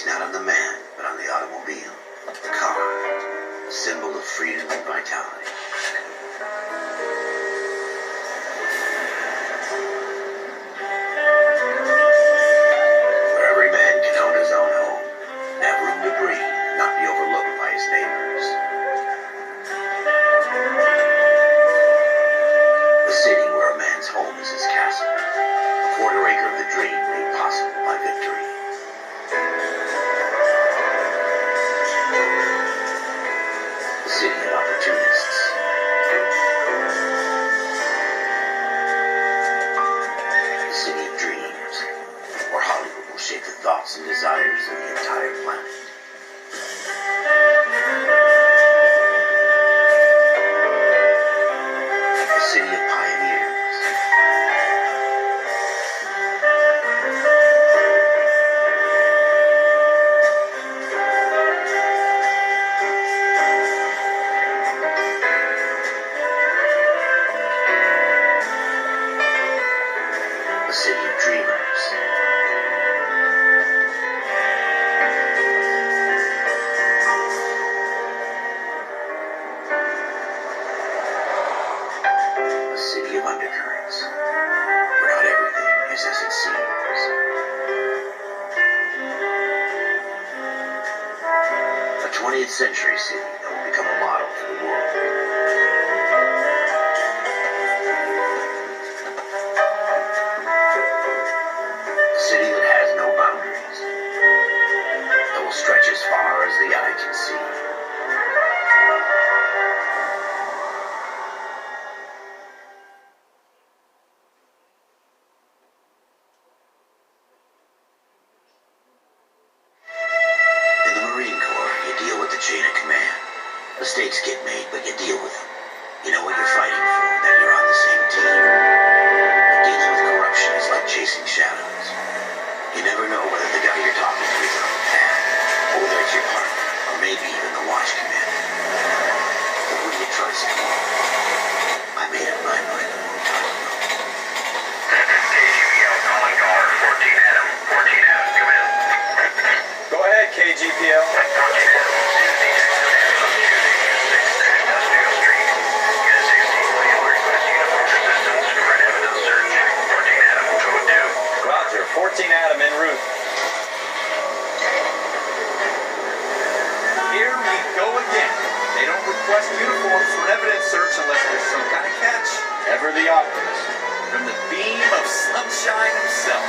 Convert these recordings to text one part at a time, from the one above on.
not on the man, but on the automobile, the car, a symbol of freedom and vitality. Where every man can own his own home, and have room to breathe, and not be overlooked by his neighbors. The city where a man's home is his castle, a quarter acre of the dream made possible by victory. The city of opportunists. The city of dreams, where Hollywood will shape the thoughts and desires of the entire planet. The city of pioneers. The city of dreamers. A city of undercurrents, where not everything is as it seems. A 20th century city that will become a model for the world. A city that has no boundaries, that will stretch as far as the eye can see. In the Marine Corps, you deal with the chain of command. Mistakes get made, but you deal with them. You know what you're fighting for, that you're on the same team. But dealing with corruption is like chasing shadows. You never know whether the guy you're talking to is on the path, or whether it's your partner, or maybe even the watch commander. But who do you trust? I made up my mind a long time ago. KGPL calling caller 14 Adam. 14 Adam, come in. Go ahead, KGPL. 14 Adam, Tuesday, Tuesday, 6 Industrial Street. Unit 16, William request uniform assistance for an evidence search. 14 Adam, code 2. Roger, 14 Adam en route. Here we go again. They don't request uniforms for an evidence search unless there's some kind of catch. Ever the optimist. From the beam of sunshine himself.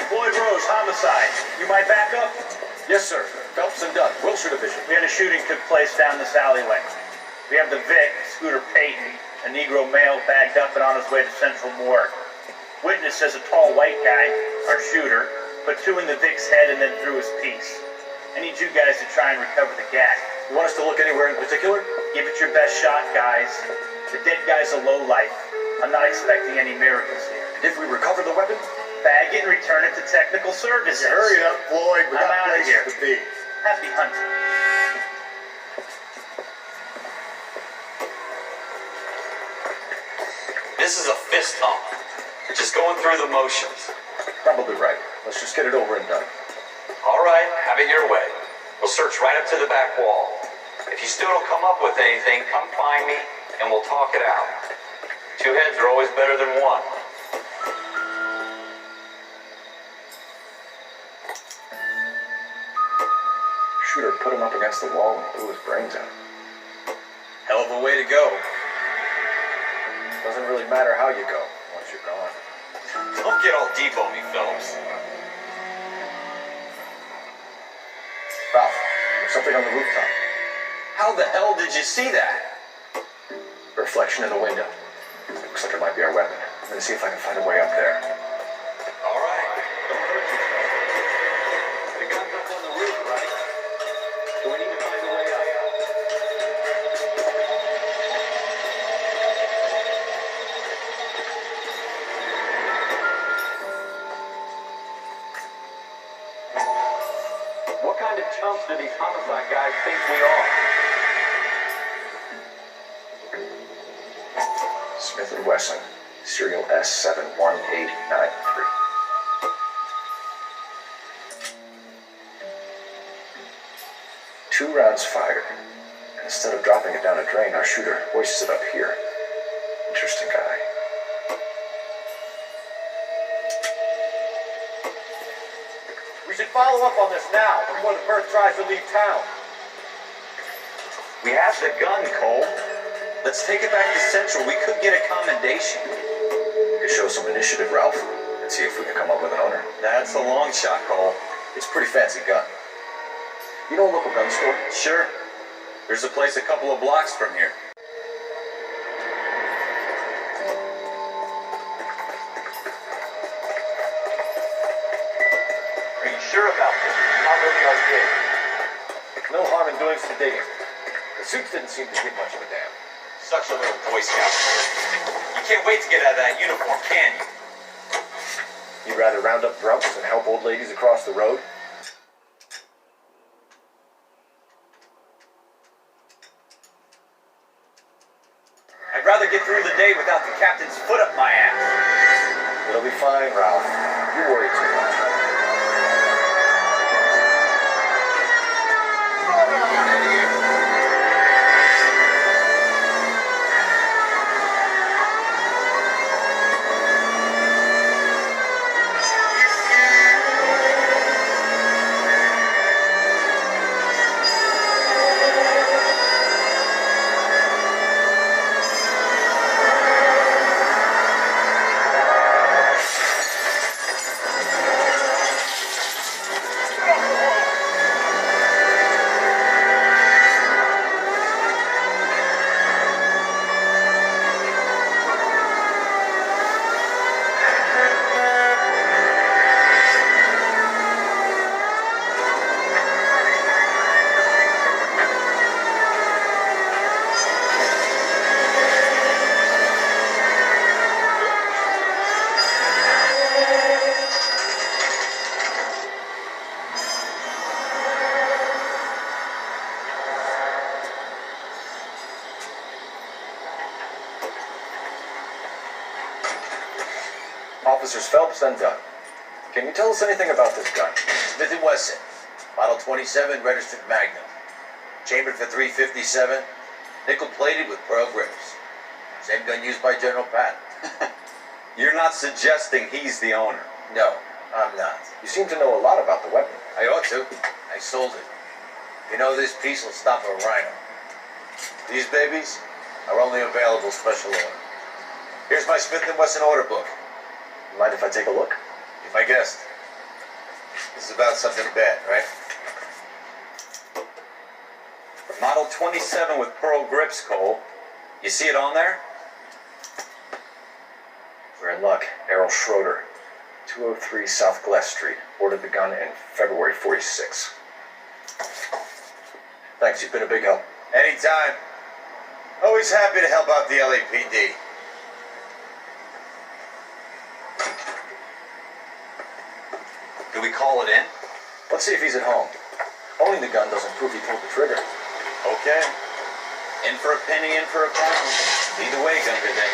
Floyd Rose, homicide. You might back up? Yes, sir. Phelps and Dunn, Wilshire Division. We had a shooting took place down this alleyway. We have the Vic, Scooter Payton, a Negro male bagged up and on his way to Central Morgue. Witness says a tall white guy, our shooter, put two in the Vic's head and then threw his piece. I need you guys to try and recover the gat. You want us to look anywhere in particular? Give it your best shot, guys. The dead guy's a lowlife. I'm not expecting any miracles here. And if we recover the weapon? Bag it and return it to technical services. Hurry up, Floyd. We I'm got outta places here. to be. Happy hunting. This is a fist hump. You're just going through the motions. Probably right. Let's just get it over and done. All right, have it your way. We'll search right up to the back wall. If you still don't come up with anything, come find me and we'll talk it out. Two heads are always better than one. Shooter put him up against the wall and blew his brains out. Hell of a way to go. Doesn't really matter how you go once you're gone. Don't get all deep on me, Phelps. Ralph, there's something on the rooftop. How the hell did you see that? Reflection in the window. Looks like it might be our weapon. I'm gonna see if I can find a way up there. All right, don't hurt yourself. The gun's up on the roof, right? So we need to find a way up. What kind of chumps do these homicide guys think we are? Wesson, serial S71893. Two rounds fired. And instead of dropping it down a drain, our shooter hoists it up here. Interesting guy. We should follow up on this now, before the Perth tries to leave town. We have the gun, Cole. Let's take it back to Central. We could get a commendation. We could show some initiative, Ralph, and see if we can come up with an owner. That's a long shot, Cole. It's a pretty fancy gun. You know a local gun store? Sure. There's a place a couple of blocks from here. Are you sure about this? Not really our gig. No harm in doing some digging. The suits didn't seem to give much of a damn. Such a little Boy Scout. You can't wait to get out of that uniform, can you? You'd rather round up drunks than help old ladies across the road? I'd rather get through the day without the captain's foot up my ass. It'll be fine, Ralph. You worry too much. Officers Phelps and Dunn. Can you tell us anything about this gun? Smith & Wesson, Model 27, registered Magnum. Chambered for .357, nickel-plated with pearl grips. Same gun used by General Patton. You're not suggesting he's the owner. No, I'm not. You seem to know a lot about the weapon. I ought to. I sold it. You know, this piece will stop a rhino. These babies are only available special order. Here's my Smith & Wesson order book. Mind if I take a look? Be my guest. This is about something bad, right? Model 27 with pearl grips, Cole. You see it on there? We're in luck. Errol Schroeder, 203 South Glass Street. Ordered the gun in February '46. Thanks, you've been a big help. Anytime. Always happy to help out the LAPD. Do we call it in? Let's see if he's at home. Owning the gun doesn't prove he pulled the trigger. Okay. In for a penny, in for a pound. Either way, Gunga Day.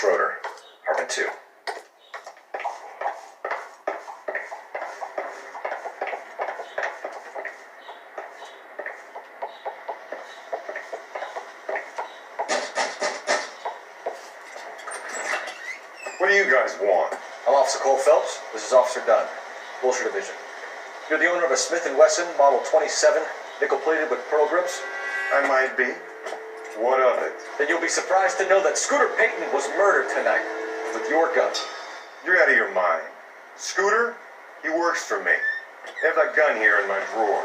Schroeder, apartment 2. What do you guys want? I'm Officer Cole Phelps. This is Officer Dunn, Wilshire Division. You're the owner of a Smith & Wesson Model 27, nickel-plated with pearl grips? I might be. What of it? Then you'll be surprised to know that Scooter Payton was murdered tonight with your gun. You're out of your mind. Scooter? He works for me. I have that gun here in my drawer.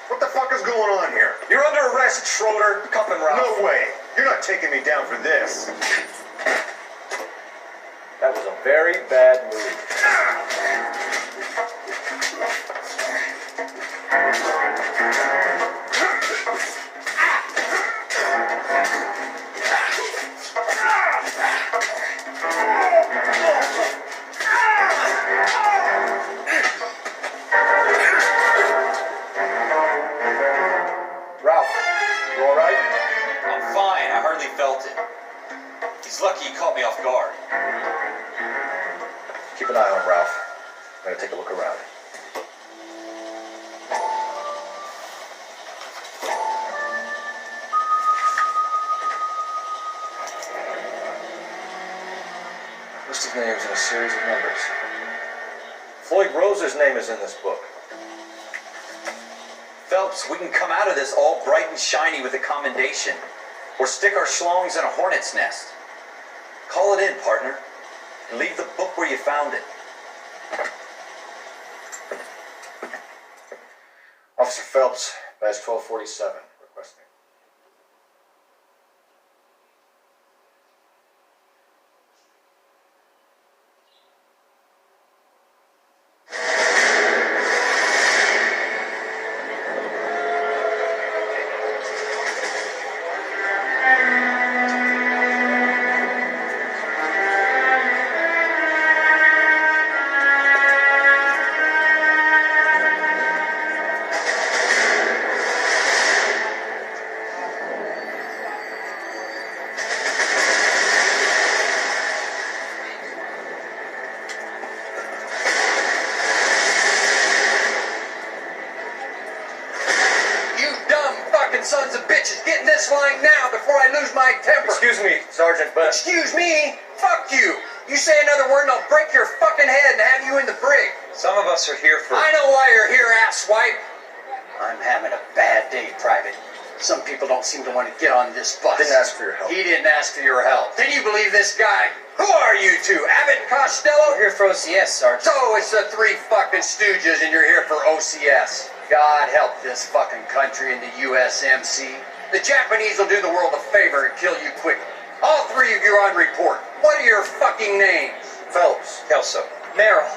What the fuck is going on here? You're under arrest, Schroeder. Cuff and Ralph. No way. You're not taking me down for this. That was a very bad move. Ralph, you all right? I'm fine. I hardly felt it. He's lucky he caught me off guard. Keep an eye on him, Ralph. I'm gonna take a look around. List of names and a series of numbers. Floyd Roser's name is in this book. Phelps, we can come out of this all bright and shiny with a commendation. Or stick our schlongs in a hornet's nest. Call it in, partner. And leave the book where you found it. Officer Phelps, badge 1247, requesting. Sons of bitches, get in this line now before I lose my temper. Excuse me, Sergeant, but... Excuse me? Fuck you. You say another word and I'll break your fucking head and have you in the brig. Some of us are here for... I know why you're here, asswipe. I'm having a bad day, Private. Some people don't seem to want to get on this bus. Didn't ask for your help. He didn't ask for your help. Can you believe this guy? Who are you two? Abbott and Costello? We're here for OCS, Sergeant. So it's the three fucking stooges and you're here for OCS. God help this fucking country and the USMC. The Japanese will do the world a favor and kill you quickly. All three of you are on report. What are your fucking names? Phelps. Kelso. Merrill.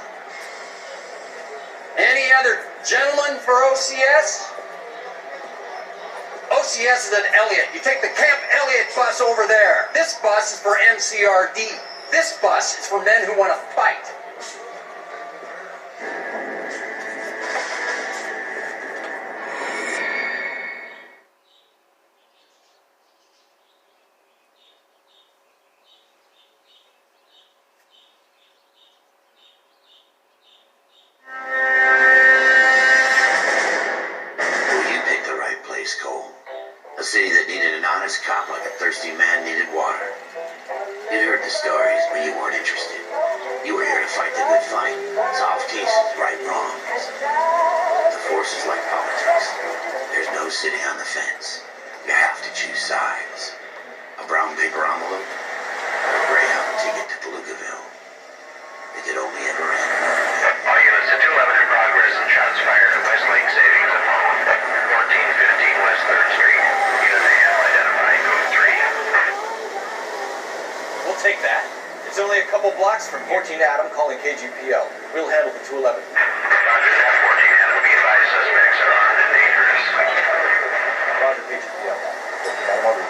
Any other gentlemen for OCS? OCS is at Elliott. You take the Camp Elliott bus over there. This bus is for MCRD. This bus is for men who want to fight. A city that needed an honest cop like a thirsty man needed water. You'd heard the stories, but you weren't interested. You were here to fight the good fight, solve cases, right wrongs. The force is like politics. There's no sitting on the fence. You have to choose sides. A brown paper envelope, or a Greyhound ticket to Palookaville. It could only ever end. All units to 211 in progress and shots fired at Westlake Savings and Loan, 1415 West 3rd Street. Unit AM identifying code 3. We'll take that. It's only a couple blocks from here. 14 Adam calling KGPL. We'll handle the 211. Roger that, 14 Adam. Be advised, suspects are armed and dangerous. Roger, KGPL. 14 Adam, I'll read.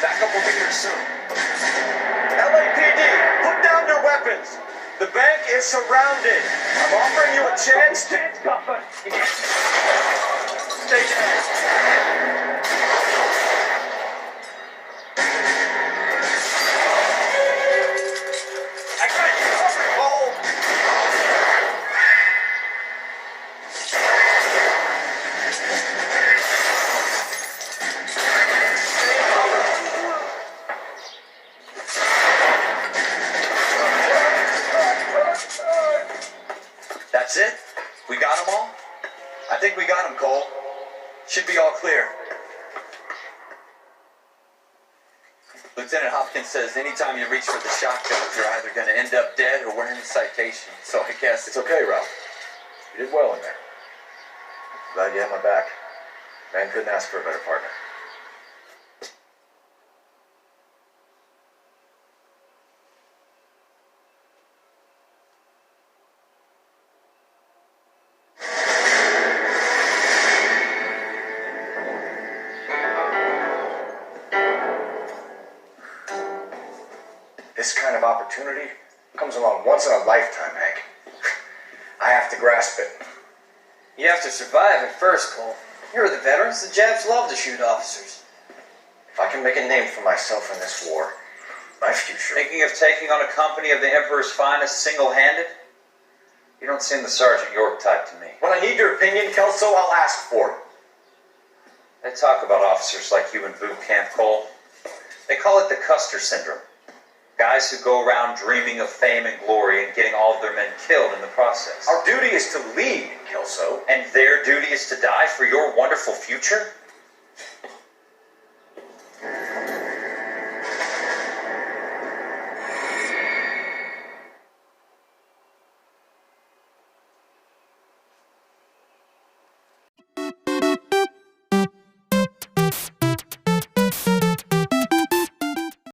Backup will be here soon. LAPD, put down your weapons. The bank is surrounded. I'm offering you a chance to... Stay down. I got you covered, Cole. That's it? We got them all? I think we got them, Cole. Should be all clear. Lieutenant Hopkins says anytime you reach for the shotgun, you're either going to end up dead or wearing a citation. So I guess It's okay, Ralph. You did well in there. Glad you had my back. Man couldn't ask for a better partner. This kind of opportunity comes along once in a lifetime, Hank. I have to grasp it. You have to survive at first, Cole. You're the veterans. The Japs love to shoot officers. If I can make a name for myself in this war, my future... Thinking of taking on a company of the Emperor's finest single-handed? You don't seem the Sergeant York type to me. When I need your opinion, Kelso, I'll ask for it. They talk about officers like you in boot camp, Cole. They call it the Custer syndrome. Guys who go around dreaming of fame and glory and getting all of their men killed in the process. Our duty is to lead, Kelso. And their duty is to die for your wonderful future?